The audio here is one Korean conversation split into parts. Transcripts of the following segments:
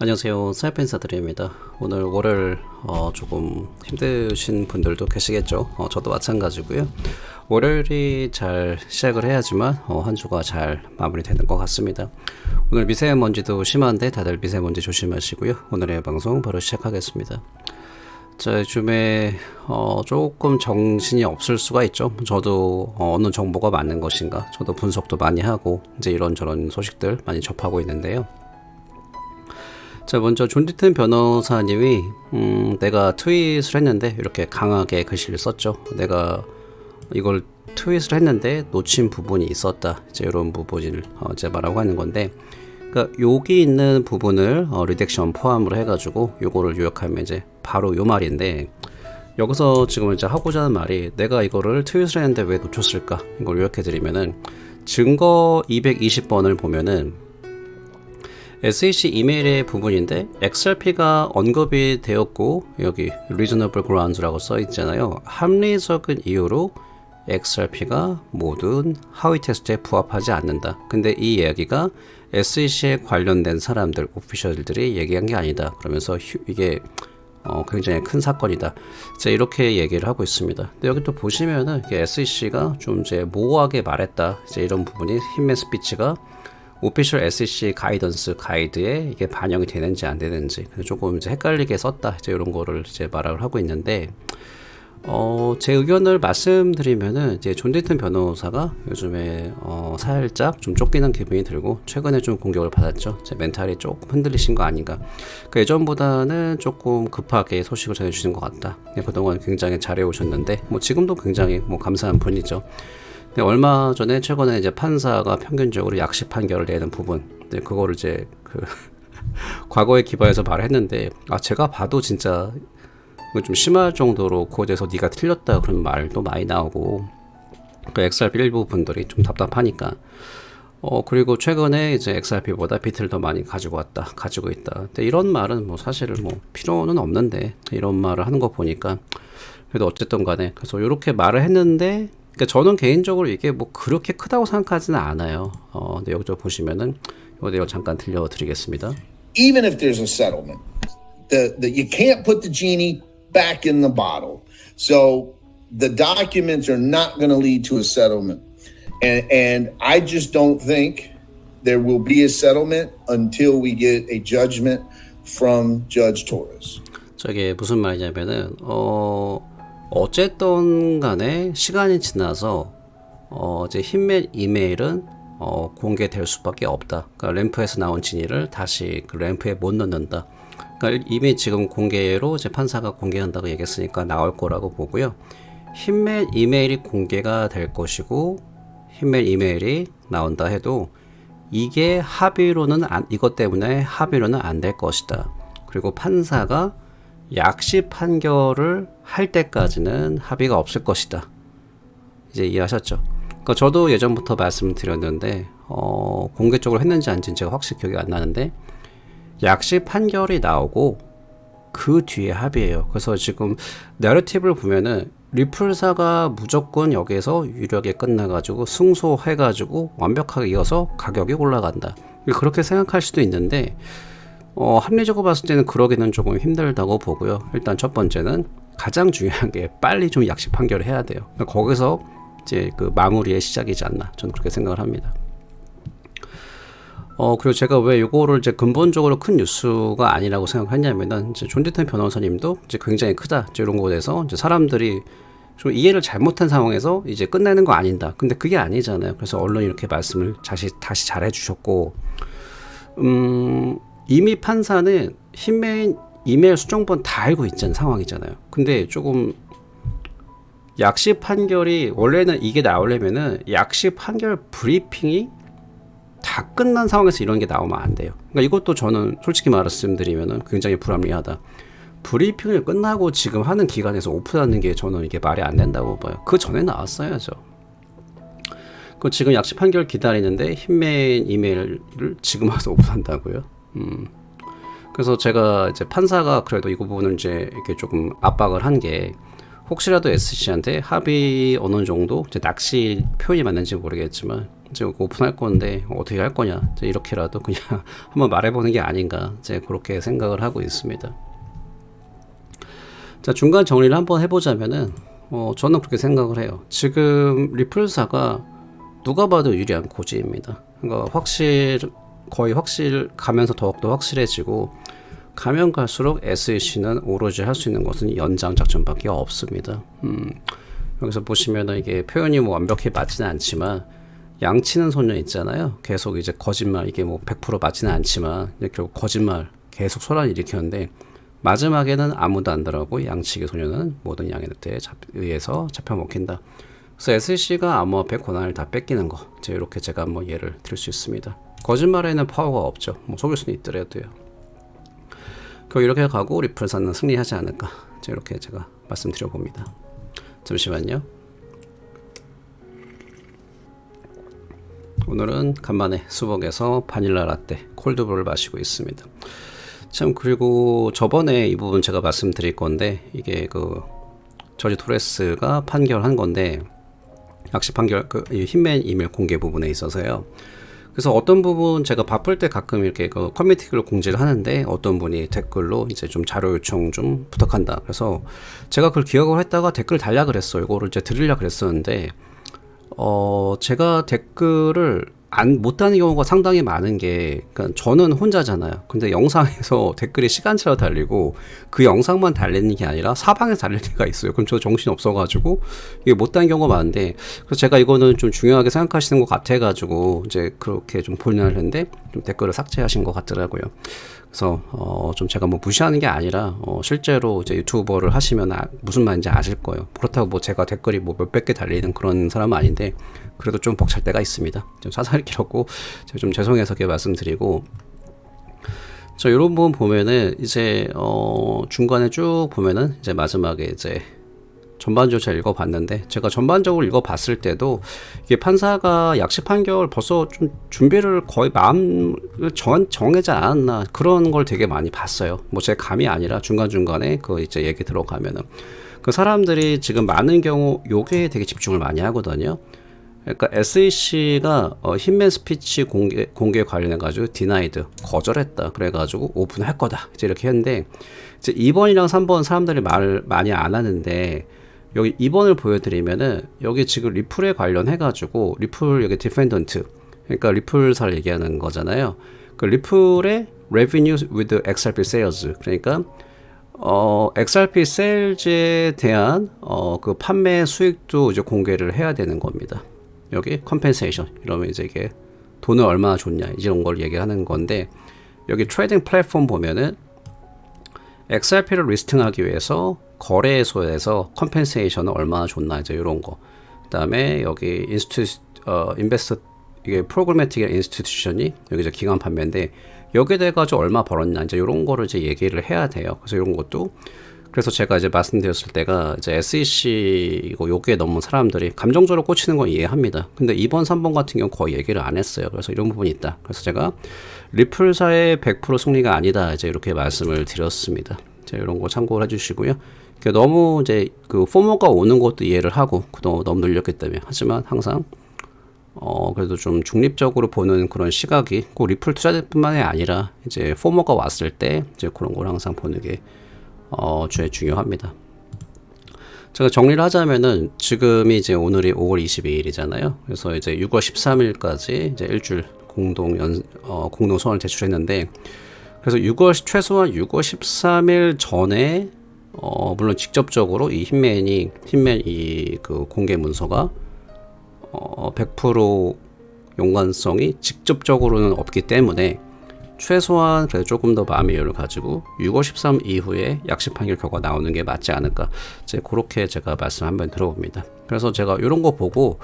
안녕하세요. 사이펜사드립니다. 오늘 월요일 조금 힘드신 분들도 계시겠죠. 저도 마찬가지고요. 월요일이 잘 시작을 해야지만 한 주가 잘 마무리되는 것 같습니다. 오늘 미세먼지도 심한데 다들 미세먼지 조심하시고요. 오늘의 방송 바로 시작하겠습니다. 자, 요즘에 조금 정신이 없을 수가 있죠. 저도 어느 정보가 맞는 것인가, 저도 분석도 많이 하고 이제 이런저런 소식들 많이 접하고 있는데요. 자, 먼저 존 디튼 변호사님이 내가 트윗을 했는데 이렇게 강하게 글씨를 썼죠. 내가 이걸 트윗을 했는데 놓친 부분이 있었다, 이제 이런 부분을 이제 말하고 하는 건데, 그러니까 여기 있는 부분을 리덕션 포함으로 해가지고 요거를 요약하면 이제 바로 요 말인데, 여기서 지금 이제 하고자 하는 말이, 내가 이거를 트윗을 했는데 왜 놓쳤을까, 이걸 요약해드리면은 증거 220번을 보면은 SEC 이메일의 부분인데 XRP가 언급이 되었고 여기 reasonable grounds라고 써 있잖아요. 합리적인 이유로 XRP가 모든 하위 테스트에 부합하지 않는다. 근데 이 이야기가 SEC에 관련된 사람들, 오피셜들이 얘기한 게 아니다. 그러면서 이게 굉장히 큰 사건이다, 이제 이렇게 얘기를 하고 있습니다. 근데 여기 또 보시면은 SEC가 좀 이제 모호하게 말했다, 이제 이런 부분이 힘의 스피치가 오피셜 SEC 가이던스 가이드에 이게 반영이 되는지 안 되는지 조금 이제 헷갈리게 썼다, 이제 이런 거를 이제 말을 하고 있는데, 제 의견을 말씀드리면은 이제 존 디튼 변호사가 요즘에 살짝 좀 쫓기는 기분이 들고 최근에 좀 공격을 받았죠. 제 멘탈이 조금 흔들리신 거 아닌가. 그 예전보다는 조금 급하게 소식을 전해주신 것 같다. 그동안 굉장히 잘해 오셨는데 뭐 지금도 굉장히 뭐 감사한 분이죠. 얼마 전에 최근에 이제 판사가 평균적으로 약식 판결을 내는 부분, 그거를 이제 과거에 기반해서 말했는데, 제가 봐도 진짜 좀 심할 정도로 그거에 대해서 네가 틀렸다 그런 말도 많이 나오고, 그 XRP 일부 분들이 좀 답답하니까. 그리고 최근에 이제 XRP보다 비트를 더 많이 가지고 있다. 근데 이런 말은 뭐 사실은 뭐 필요는 없는데, 이런 말을 하는 거 보니까 그래도 어쨌든 간에, 그래서 이렇게 말을 했는데, 그러니까 저는 개인적으로 이게 뭐 그렇게 크다고 생각하지는 않아요. 근데 여기서 보시면은 이거 내가 잠깐 들려드리겠습니다. Even if there's a settlement, you can't put the genie back in the bottle. So the documents are not going to lead to a settlement, and I just don't think there will be a settlement until we get a judgment from Judge Torres. 저게 무슨 말이냐면은 어쨌든 간에 시간이 지나서 이제 힘의 이메일은 공개될 수밖에 없다. 그러니까 램프에서 나온 진위를 다시 그 램프에 못 넣는다. 그러니까 이미 지금 공개로 이제 판사가 공개한다고 얘기했으니까 나올 거라고 보고요. 힘의 이메일이 공개가 될 것이고, 힘의 이메일이 나온다 해도 이게 합의로는 이것 때문에 합의로는 안 될 것이다. 그리고 판사가 약식 판결을 할 때까지는 합의가 없을 것이다. 이제 이해하셨죠? 그러니까 저도 예전부터 말씀드렸는데 공개적으로 했는지 아닌지 제가 확실히 기억이 안 나는데, 약식 판결이 나오고 그 뒤에 합의예요. 그래서 지금 내러티브를 보면은 리플사가 무조건 여기에서 유력에 끝나가지고 승소해가지고 완벽하게 이어서 가격이 올라간다, 그렇게 생각할 수도 있는데, 합리적으로 봤을 때는 그러기는 조금 힘들다고 보고요. 일단 첫 번째는 가장 중요한 게 빨리 좀 약식 판결을 해야 돼요. 거기서 이제 그 마무리의 시작이지 않나, 저는 그렇게 생각을 합니다. 그리고 제가 왜 이거를 이제 근본적으로 큰 뉴스가 아니라고 생각했냐면은, 이제 존 디튼 변호사님도 이제 굉장히 크다, 이제 이런 거에 대해서 이제 사람들이 좀 이해를 잘못한 상황에서 이제 끝내는 거 아닌다. 근데 그게 아니잖아요. 그래서 언론이 이렇게 말씀을 다시 잘 해주셨고, 이미 판사는 힘메인 이메일 수정본 다 알고 있는 상황이잖아요. 근데 조금 약식 판결이, 원래는 이게 나오려면은 약식 판결 브리핑이 다 끝난 상황에서 이런 게 나오면 안 돼요. 그러니까 이것도 저는 솔직히 말씀드리면은 굉장히 불합리하다. 브리핑을 끝나고 지금 하는 기간에서 오픈하는 게 저는 이게 말이 안 된다고 봐요. 그 전에 나왔어야죠. 그 지금 약식 판결 기다리는데 힘메인 이메일을 지금 와서 오픈한다고요? 그래서 제가 이제 판사가 그래도 이 부분을 이제 이렇게 조금 압박을 한 게, 혹시라도 SC한테 합의 어느 정도, 이제 낚시 표현이 맞는지 모르겠지만 이제 오픈할 건데 어떻게 할 거냐, 이제 이렇게라도 그냥 한번 말해보는 게 아닌가, 이제 그렇게 생각을 하고 있습니다. 자, 중간 정리를 한번 해보자면은 저는 그렇게 생각을 해요. 지금 리플사가 누가 봐도 유리한 고지입니다. 그러니까 거의 가면서 더욱더 확실해지고, 가면 갈수록 SEC는 오로지 할 수 있는 것은 연장 작전밖에 없습니다. 여기서 보시면은 이게 표현이 뭐 완벽히 맞지는 않지만, 양치는 소년 있잖아요. 계속 이제 거짓말, 이게 뭐 100% 맞지는 않지만 결국 거짓말 계속 소란을 일으켰는데, 마지막에는 아무도 안 들어가고 양치기 소년은 모든 양에 의해서 잡혀먹힌다. 그래서 SEC가 암호화폐 권한을 다 뺏기는 거, 이렇게 제가 한번 예를 들 수 있습니다. 거짓말에는 파워가 없죠. 뭐 속일 수는 있더라도요. 이렇게 가고 리플사는 승리하지 않을까, 이렇게 제가 말씀드려 봅니다. 잠시만요. 오늘은 간만에 수벅에서 바닐라 라떼 콜드브루를 마시고 있습니다. 참, 그리고 저번에 이 부분 제가 말씀드릴 건데, 이게 저지 토레스가 판결한 건데, 약식 판결, hitman 이메일 공개 부분에 있어서요. 그래서 어떤 부분 제가 바쁠 때 가끔 이렇게 커뮤니티를 공지를 하는데, 어떤 분이 댓글로 이제 좀 자료 요청 좀 부탁한다. 그래서 제가 그걸 기억을 했다가 댓글 달라 그랬어요. 이거를 이제 드리려 그랬었는데, 제가 댓글을 못 다는 경우가 상당히 많은 게, 그러니까 저는 혼자잖아요. 근데 영상에서 댓글이 시간차로 달리고, 그 영상만 달리는 게 아니라 사방에서 달릴 때가 있어요. 그럼 저 정신 없어가지고 이게 못 다는 경우가 많은데, 그래서 제가 이거는 좀 중요하게 생각하시는 것 같아가지고 이제 그렇게 좀 보내를 했는데, 좀 댓글을 삭제하신 것 같더라고요. 그래서 좀 제가 뭐 무시하는 게 아니라 실제로 이제 유튜버를 하시면 무슨 말인지 아실 거예요. 그렇다고 뭐 제가 댓글이 뭐 몇백 개 달리는 그런 사람은 아닌데, 그래도 좀 벅찰 때가 있습니다. 좀 사사리 길었고 제가 좀 죄송해서 이렇게 말씀드리고, 이런 부분 보면은 이제 중간에 쭉 보면은 이제 마지막에 이제 전반적으로 제가 읽어봤는데, 제가 전반적으로 읽어봤을 때도 이게 판사가 약식 판결 벌써 좀 준비를 거의 마음을 정하지 않았나, 그런 걸 되게 많이 봤어요. 뭐 제 감이 아니라 중간중간에 이제 얘기 들어가면은 그 사람들이 지금 많은 경우 요게 되게 집중을 많이 하거든요. 그러니까 SEC가 hitman 스피치 공개 관련해가지고 denied, 거절했다. 그래가지고 오픈할 거다, 이제 이렇게 했는데, 이제 2번이랑 3번 사람들이 말 많이 안 하는데, 여기 2번을 보여드리면은, 여기 지금 리플에 관련해가지고, 리플 여기 디펜던트, 그러니까 리플사를 얘기하는 거잖아요. 그 리플의 revenue with XRP sales, 그러니까 XRP sales에 대한 그 판매 수익도 이제 공개를 해야 되는 겁니다. 여기 compensation 이러면 이제 이게 돈을 얼마나 줬냐, 이런 걸 얘기하는 건데, 여기 트레이딩 플랫폼 보면은 XRP를 리스팅하기 위해서 거래소에서 컴펜세이션을 얼마나 줬나, 이제 이런 거. 그다음에 여기 인베스터, 이게 프로그래매틱 인스티튜션이 여기 이제 기관 판매인데, 여기에 대해 가지고 얼마 벌었냐, 이제 이런 거를 이제 얘기를 해야 돼요. 그래서 이런 것도, 그래서 제가 이제 말씀드렸을 때가 이제 SEC고 요게 너무 사람들이 감정적으로 꽂히는 건 이해합니다. 근데 2번, 3번 같은 경우 거의 얘기를 안 했어요. 그래서 이런 부분이 있다. 그래서 제가 리플사의 100% 승리가 아니다, 이제 이렇게 말씀을 드렸습니다. 자, 이런 거 참고를 해주시고요. 너무 이제 그 포모가 오는 것도 이해를 하고, 너무 늘렸기 때문에. 하지만 항상 그래도 좀 중립적으로 보는 그런 시각이 꼭 리플 투자자뿐만이 아니라 이제 포모가 왔을 때 이제 그런 걸 항상 보는 게 제일 중요합니다. 제가 정리를 하자면은, 지금이 이제 오늘이 5월 22일이잖아요. 그래서 이제 6월 13일까지 이제 일주일 공동 소원을 제출했는데, 그래서 최소한 6월 13일 전에 물론 직접적으로 이 hitman 이 그 공개 문서가 100% 연관성이 직접적으로는 없기 때문에, 최소한 그래도 조금 더 마음의 여유를 가지고 6월 13 이후에 약식 판결 결과 나오는 게 맞지 않을까, 이제 그렇게 제가 말씀 한번 들어봅니다. 그래서 제가 이런 거 보고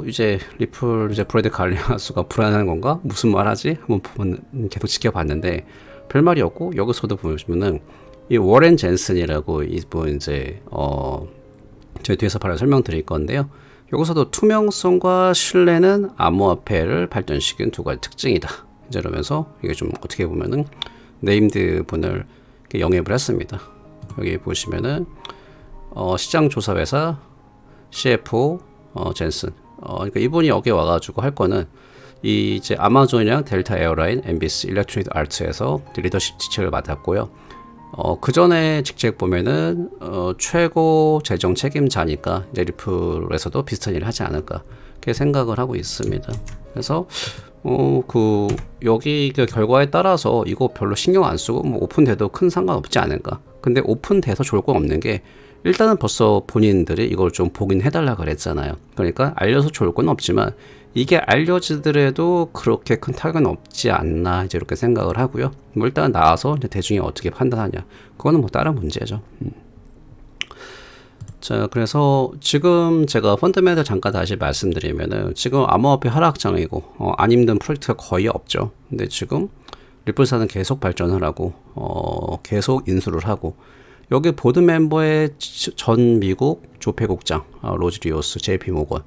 이제 리플 이제 브래드 갈리아수가 불안한 건가, 무슨 말하지 한번 계속 지켜봤는데 별 말이 없고, 여기서도 보시면은 이 워렌 젠슨이라고 이분 이제 저희 뒤에서 바로 설명드릴 건데요. 여기서도 투명성과 신뢰는 암호화폐를 발전시킨 두 가지 특징이다, 이제 이러면서 이게 좀 어떻게 보면은 네임드 분을 영입을 했습니다. 여기 보시면은 시장조사회사 CFO 젠슨, 그러니까 이분이 여기 와가지고 할 거는 이 이제 아마존이랑 델타 에어라인, MBC, 일렉트로닉 아트에서 리더십 직책을 맡았고요. 그 전에 직책 보면은 최고 재정 책임자니까 이제 리플에서도 비슷한 일을 하지 않을까 그렇게 생각을 하고 있습니다. 그래서 여기 그 결과에 따라서 이거 별로 신경 안 쓰고 뭐 오픈돼도 큰 상관없지 않을까. 근데 오픈돼서 좋을 건 없는 게 일단은 벌써 본인들이 이걸 좀 보긴 해달라 그랬잖아요. 그러니까 알려서 좋을 건 없지만 이게 알려지더라도 그렇게 큰 타격은 없지 않나 이제 이렇게 생각을 하고요. 뭐 일단 나와서 이제 대중이 어떻게 판단하냐 그거는 뭐 다른 문제죠. 자, 그래서 지금 제가 펀더멘털 잠깐 다시 말씀드리면은 지금 암호화폐 하락장이고 안 힘든 프로젝트가 거의 없죠. 근데 지금 리플사는 계속 발전을 하고 계속 인수를 하고 여기 보드 멤버의 전 미국 조폐국장 로지 리오스, JP 모건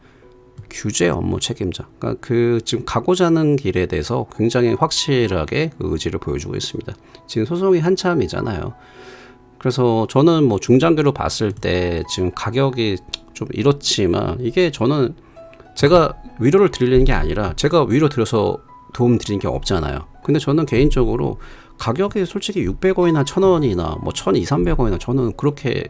규제 업무 책임자. 그러니까 그 지금 가고자 하는 길에 대해서 굉장히 확실하게 그 의지를 보여주고 있습니다. 지금 소송이 한참이잖아요. 그래서 저는 뭐 중장기로 봤을 때 지금 가격이 좀 이렇지만 이게 저는 제가 위로를 드리는 게 아니라 제가 위로 드려서 도움 드리는 게 없잖아요. 근데 저는 개인적으로 가격이 솔직히 600원이나 1000원이나 뭐 1200, 300원이나 저는 그렇게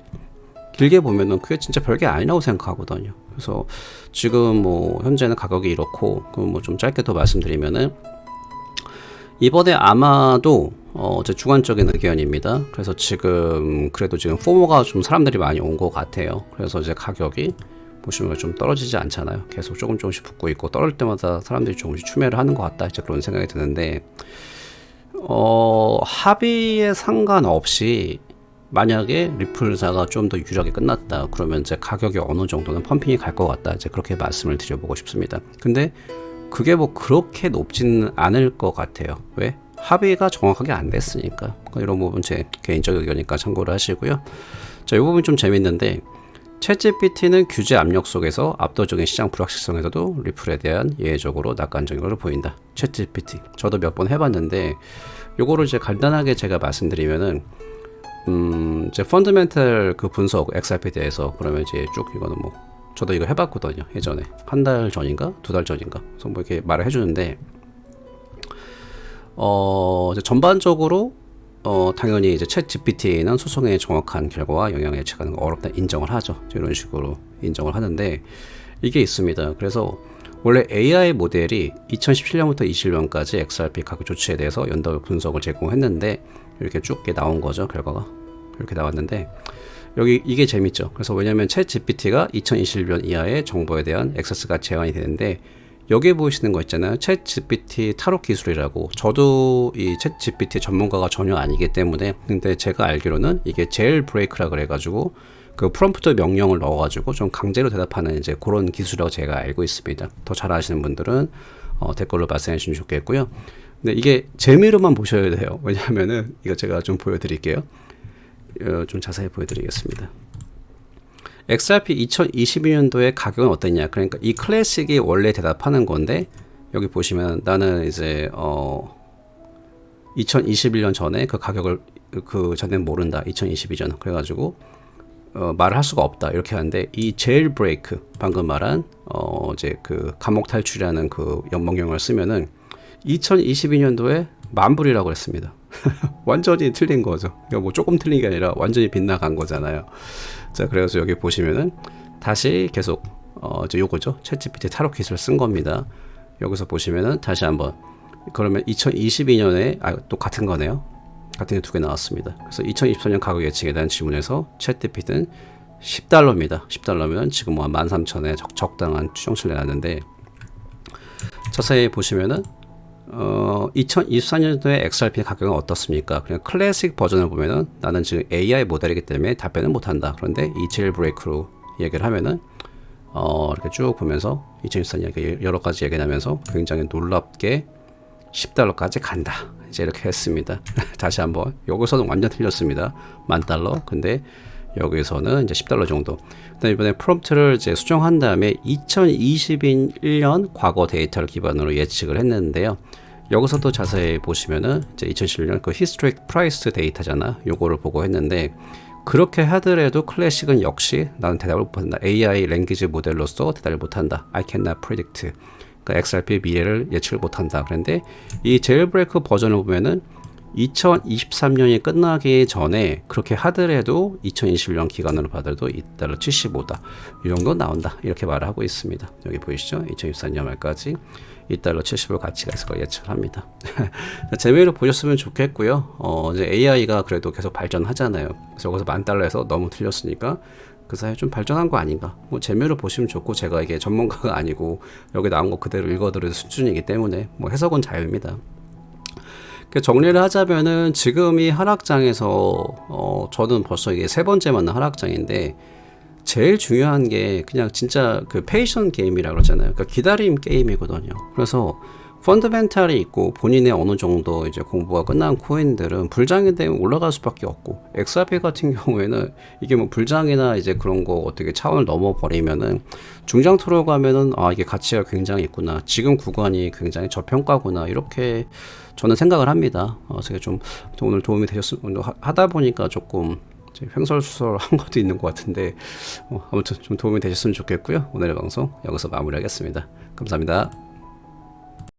길게 보면은 그게 진짜 별게 아니라고 생각하거든요. 그래서 지금 뭐 현재는 가격이 이렇고 뭐 좀 짧게 더 말씀드리면은 이번에 아마도 제 주관적인 의견입니다. 그래서 지금 그래도 지금 포모가 좀 사람들이 많이 온 것 같아요. 그래서 이제 가격이 보시면 좀 떨어지지 않잖아요. 계속 조금씩 붙고 있고 떨어질 때마다 사람들이 조금씩 추매를 하는 것 같다. 이제 그런 생각이 드는데 합의에 상관없이 만약에 리플사가 좀 더 유리하게 끝났다 그러면 이제 가격이 어느 정도는 펌핑이 갈 것 같다 이제 그렇게 말씀을 드려보고 싶습니다. 근데 그게 뭐 그렇게 높지는 않을 것 같아요. 왜? 합의가 정확하게 안 됐으니까. 이런 부분 제 개인적 의견이니까 참고를 하시고요. 자, 이 부분이 좀 재밌는데 챗GPT는 규제 압력 속에서 압도적인 시장 불확실성에서도 리플에 대한 예외적으로 낙관적인 걸 보인다. 챗GPT 저도 몇 번 해봤는데 요거를 이제 간단하게 제가 말씀드리면은 이제 펀더멘털 그 분석 XRP에 대해서 그러면 이제 쭉 이거는 뭐 저도 이거 해봤거든요. 예전에 한 달 전인가 2달 전인가 그래서 뭐 이렇게 말을 해주는데 이제 전반적으로 당연히 이제 챗 GPT는 소송의 정확한 결과와 영향을 예측하는 거 어렵다 인정을 하죠. 이런 식으로 인정을 하는데 이게 있습니다. 그래서 원래 AI 모델이 2017년부터 21년까지 XRP 가격 조치에 대해서 연도 분석을 제공했는데 이렇게 쭉 나온 거죠. 결과가 이렇게 나왔는데 여기 이게 재밌죠. 그래서 왜냐면 챗 GPT가 2021년 이하의 정보에 대한 액세스가 제한이 되는데 여기에 보이시는 거 있잖아요. 챗 GPT 타로 기술이라고. 저도 이 챗 GPT 전문가가 전혀 아니기 때문에 근데 제가 알기로는 이게 제일 브레이크라 그래가지고 그 프롬프트 명령을 넣어가지고 좀 강제로 대답하는 이제 그런 기술이라고 제가 알고 있습니다. 더 잘 아시는 분들은 댓글로 말씀해 주시면 좋겠고요. 근데 이게 재미로만 보셔야 돼요. 왜냐하면은 이거 제가 좀 보여드릴게요. 좀 자세히 보여드리겠습니다. XRP 2022년도의 가격은 어땠냐? 그러니까 이 클래식이 원래 대답하는 건데 여기 보시면 나는 이제 2021년 전에 그 가격을 그 전엔 모른다. 2022년 그래가지고 말을 할 수가 없다 이렇게 하는데 이 제일 브레이크 방금 말한 이제 그 감옥 탈출이라는 그 명령을 쓰면은 2022년도에 만불이라고 했습니다. 완전히 틀린 거죠. 그러니까 뭐 조금 틀린 게 아니라 완전히 빗나간 거잖아요. 자, 그래서 여기 보시면은 다시 계속 이제 요거죠. 챗GPT 타로 기술을 쓴 겁니다. 여기서 보시면은 다시 한번 그러면 2022년에 또 같은 거네요. 같은 게 두 개 나왔습니다. 그래서 2024년 가격 예측에 대한 질문에서 챗GPT는 $10입니다. $10면 지금 뭐 13,000에 적당한 추정치를 내놨는데 자세히 보시면은 2024년도에 XRP 가격은 어떻습니까? 그냥 클래식 버전을 보면은 나는 지금 AI 모델이기 때문에 답변을 못한다. 그런데 이 제일 브레이크로 얘기를 하면은 이렇게 쭉 보면서 2024년 여러 가지 얘기를 하면서 굉장히 놀랍게 $10까지 간다. 이제 이렇게 했습니다. 다시 한번 여기서는 완전 틀렸습니다. $10,000. 근데 여기서는 이제 $10 정도. 그다음에 이번에 프롬프트를 이제 수정한 다음에 2021년 과거 데이터를 기반으로 예측을 했는데요. 여기서도 자세히 보시면은 이제 2011년 그 히스토릭 프라이스 데이터잖아. 요거를 보고 했는데 그렇게 하더라도 클래식은 역시 나는 대답을 못한다. AI 랭귀지 모델로서 대답을 못한다. I cannot predict. 그러니까 XRP의 미래를 예측을 못한다. 그런데 이 제일브레이크 버전을 보면은 2023년이 끝나기 전에 그렇게 하더라도 2021년 기간으로 봐도 $2.75다. 이 정도 나온다. 이렇게 말을 하고 있습니다. 여기 보이시죠? 2024년 말까지 $2.75 가치가 있을 걸 예측합니다. 재미로 보셨으면 좋겠고요. 이제 AI가 그래도 계속 발전하잖아요. 그래서 여기서 $10,000에서 너무 틀렸으니까 그 사이에 좀 발전한 거 아닌가. 뭐 재미로 보시면 좋고 제가 이게 전문가가 아니고 여기 나온 거 그대로 읽어드리는 수준이기 때문에 뭐 해석은 자유입니다. 정리를 하자면은 지금 이 하락장에서 저는 벌써 이게 세 번째 맞는 하락장인데 제일 중요한 게 그냥 진짜 그 페이션 게임이라고 그러잖아요. 그러니까 기다림 게임이거든요. 그래서 펀더멘탈이 있고 본인의 어느 정도 이제 공부가 끝난 코인들은 불장이 되면 올라갈 수밖에 없고 XRP 같은 경우에는 이게 뭐 불장이나 이제 그런 거 어떻게 차원을 넘어버리면은 중장토로 가면은 아 이게 가치가 굉장히 있구나. 지금 구간이 굉장히 저평가구나. 이렇게 저는 생각을 합니다. 그래서 좀 오늘 도움이 되셨으면 하다 보니까 조금 횡설수설한 것도 있는 것 같은데 아무튼 좀 도움이 되셨으면 좋겠고요. 오늘의 방송 여기서 마무리하겠습니다. 감사합니다.